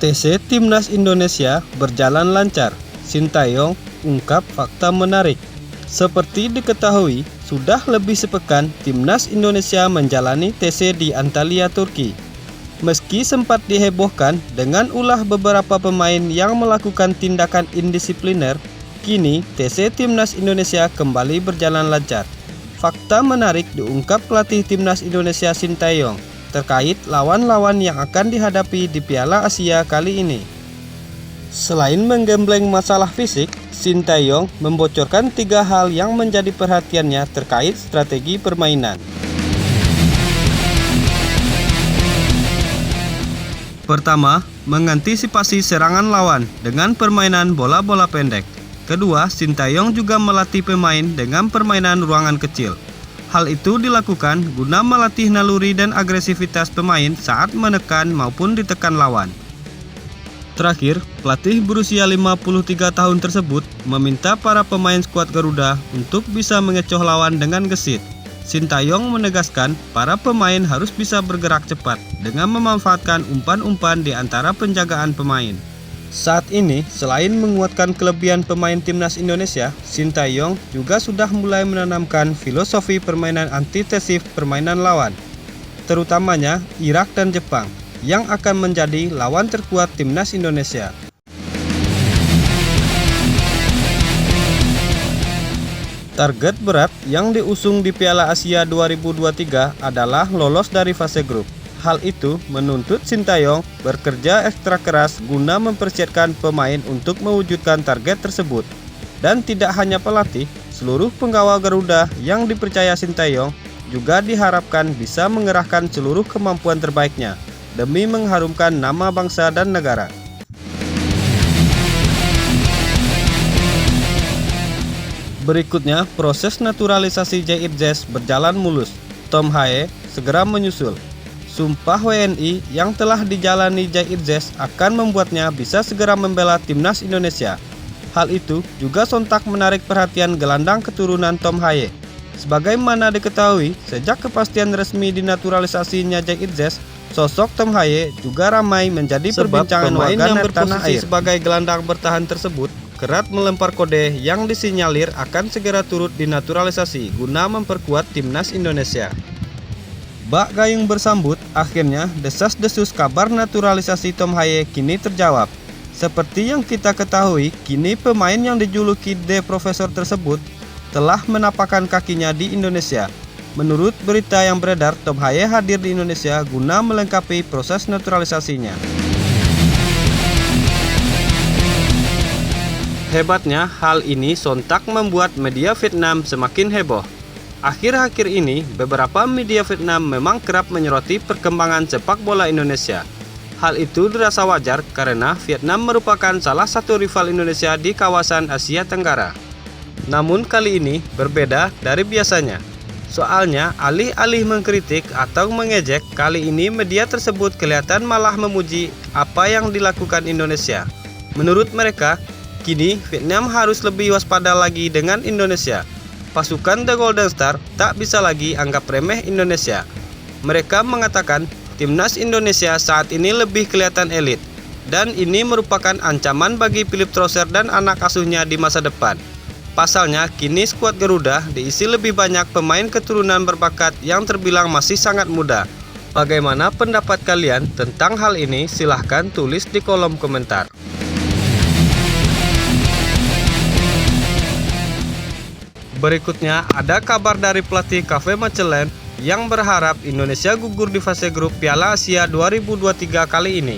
TC Timnas Indonesia berjalan lancar. Sintayong ungkap fakta menarik. Seperti diketahui, sudah lebih sepekan Timnas Indonesia menjalani TC di Antalya, Turki. Meski sempat dihebohkan dengan ulah beberapa pemain yang melakukan tindakan indisipliner, kini TC Timnas Indonesia kembali berjalan lancar. Fakta menarik diungkap pelatih Timnas Indonesia Sintayong terkait lawan-lawan yang akan dihadapi di Piala Asia kali ini. Selain menggembleng masalah fisik, Sintayong membocorkan 3 hal yang menjadi perhatiannya terkait strategi permainan. Pertama, mengantisipasi serangan lawan dengan permainan bola-bola pendek. Kedua, Sintayong juga melatih pemain dengan permainan ruangan kecil. Hal itu dilakukan guna melatih naluri dan agresivitas pemain saat menekan maupun ditekan lawan. Terakhir, pelatih berusia 53 tahun tersebut meminta para pemain skuad Garuda untuk bisa mengecoh lawan dengan gesit. Sintayong menegaskan para pemain harus bisa bergerak cepat dengan memanfaatkan umpan-umpan di antara penjagaan pemain. Saat ini, selain menguatkan kelebihan pemain Timnas Indonesia, Sintayong juga sudah mulai menanamkan filosofi permainan antitesis permainan lawan, terutamanya Irak dan Jepang, yang akan menjadi lawan terkuat Timnas Indonesia. Target berat yang diusung di Piala Asia 2023 adalah lolos dari fase grup. Hal itu menuntut Sintayong bekerja ekstra keras guna mempersiapkan pemain untuk mewujudkan target tersebut. Dan tidak hanya pelatih, seluruh penggawa Garuda yang dipercaya Sintayong juga diharapkan bisa mengerahkan seluruh kemampuan terbaiknya demi mengharumkan nama bangsa dan negara. Berikutnya, proses naturalisasi Zayid Zez berjalan mulus. Tom Haye segera menyusul. Sumpah WNI yang telah dijalani Zayid Zez akan membuatnya bisa segera membela Timnas Indonesia. Hal itu juga sontak menarik perhatian gelandang keturunan Tom Haye. Sebagaimana diketahui, sejak kepastian resmi dinaturalisasinya Zayid Zez, sosok Tom Haye juga ramai menjadi perbincangan warga yang berposisi sebagai gelandang bertahan tersebut kerap melempar kode yang disinyalir akan segera turut dinaturalisasi guna memperkuat Timnas Indonesia. Bak gayung bersambut, akhirnya desas-desus kabar naturalisasi Tom Haye kini terjawab. Seperti yang kita ketahui, kini pemain yang dijuluki The Professor tersebut telah menapakkan kakinya di Indonesia. Menurut berita yang beredar, Tom Haye hadir di Indonesia guna melengkapi proses naturalisasinya. Hebatnya, hal ini sontak membuat media Vietnam semakin heboh. Akhir-akhir ini, beberapa media Vietnam memang kerap menyoroti perkembangan sepak bola Indonesia. Hal itu dirasa wajar karena Vietnam merupakan salah satu rival Indonesia di kawasan Asia Tenggara. Namun kali ini berbeda dari biasanya. Soalnya, alih-alih mengkritik atau mengejek, kali ini media tersebut kelihatan malah memuji apa yang dilakukan Indonesia. Menurut mereka, kini Vietnam harus lebih waspada lagi dengan Indonesia. Pasukan The Golden Star tak bisa lagi anggap remeh Indonesia. Mereka mengatakan Timnas Indonesia saat ini lebih kelihatan elit, dan ini merupakan ancaman bagi Philip Trosser dan anak asuhnya di masa depan. Pasalnya, kini skuad Garuda diisi lebih banyak pemain keturunan berbakat yang terbilang masih sangat muda. Bagaimana pendapat kalian tentang hal ini? Silahkan tulis di kolom komentar. Berikutnya, ada kabar dari pelatih Cafe Mechelen yang berharap Indonesia gugur di fase grup Piala Asia 2023 kali ini.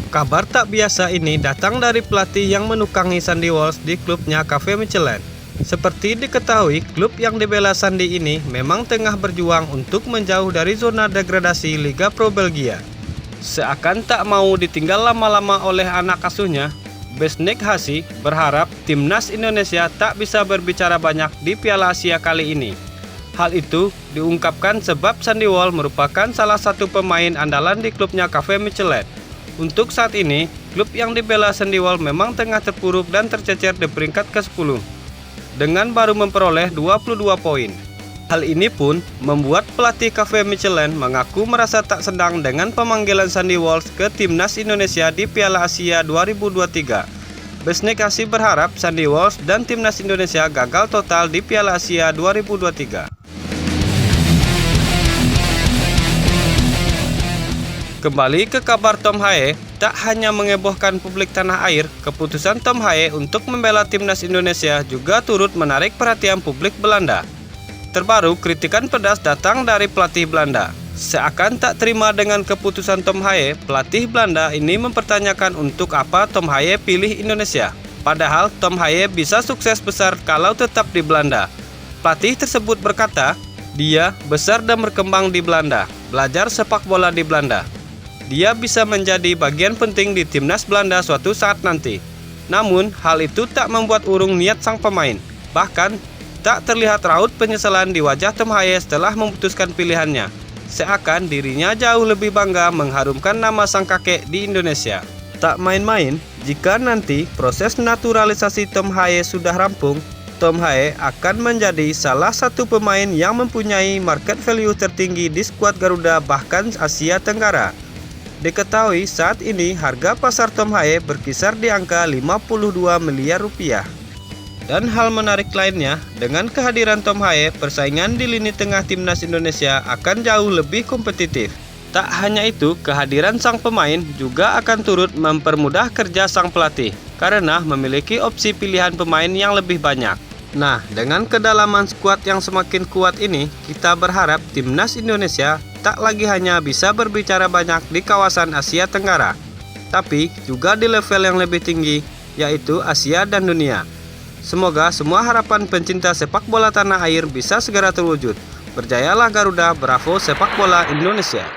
Kabar tak biasa ini datang dari pelatih yang menukangi Sandy Walsh di klubnya Cafe Mechelen. Seperti diketahui, klub yang dibela Sandy ini memang tengah berjuang untuk menjauh dari zona degradasi Liga Pro Belgia. Seakan tak mau ditinggal lama-lama oleh anak asuhnya, Besnik Hasi berharap Timnas Indonesia tak bisa berbicara banyak di Piala Asia kali ini. Hal itu diungkapkan sebab Sandy Walsh merupakan salah satu pemain andalan di klubnya Cafe Mechelen. Untuk saat ini, klub yang dibela Sandy Walsh memang tengah terpuruk dan tercecer di peringkat ke-10 dengan baru memperoleh 22 poin. Hal ini pun membuat pelatih Cafe Michelin mengaku merasa tak senang dengan pemanggilan Sandy Walsh ke timnas Indonesia di Piala Asia 2023. Besnekasi berharap Sandy Walsh dan timnas Indonesia gagal total di Piala Asia 2023. Kembali ke kabar Tom Haye, tak hanya mengebohkan publik tanah air, keputusan Tom Haye untuk membela timnas Indonesia juga turut menarik perhatian publik Belanda. Terbaru, kritikan pedas datang dari pelatih Belanda. Seakan tak terima dengan keputusan Tom Haye, pelatih Belanda ini mempertanyakan untuk apa Tom Haye pilih Indonesia. Padahal Tom Haye bisa sukses besar kalau tetap di Belanda. Pelatih tersebut berkata, dia besar dan berkembang di Belanda, belajar sepak bola di Belanda. Dia bisa menjadi bagian penting di timnas Belanda suatu saat nanti. Namun, hal itu tak membuat urung niat sang pemain. Bahkan, tak terlihat raut penyesalan di wajah Tom Haye setelah memutuskan pilihannya. Seakan dirinya jauh lebih bangga mengharumkan nama sang kakek di Indonesia. Tak main-main, jika nanti proses naturalisasi Tom Haye sudah rampung, Tom Haye akan menjadi salah satu pemain yang mempunyai market value tertinggi di skuad Garuda bahkan Asia Tenggara. Diketahui saat ini harga pasar Tom Haye berkisar di angka 52 miliar rupiah. Dan hal menarik lainnya, dengan kehadiran Tom Haye, persaingan di lini tengah timnas Indonesia akan jauh lebih kompetitif. Tak hanya itu, kehadiran sang pemain juga akan turut mempermudah kerja sang pelatih, karena memiliki opsi pilihan pemain yang lebih banyak. Nah, dengan kedalaman skuad yang semakin kuat ini, kita berharap timnas Indonesia tak lagi hanya bisa berbicara banyak di kawasan Asia Tenggara, tapi juga di level yang lebih tinggi, yaitu Asia dan dunia. Semoga semua harapan pencinta sepak bola tanah air bisa segera terwujud. Berjayalah Garuda, bravo sepak bola Indonesia.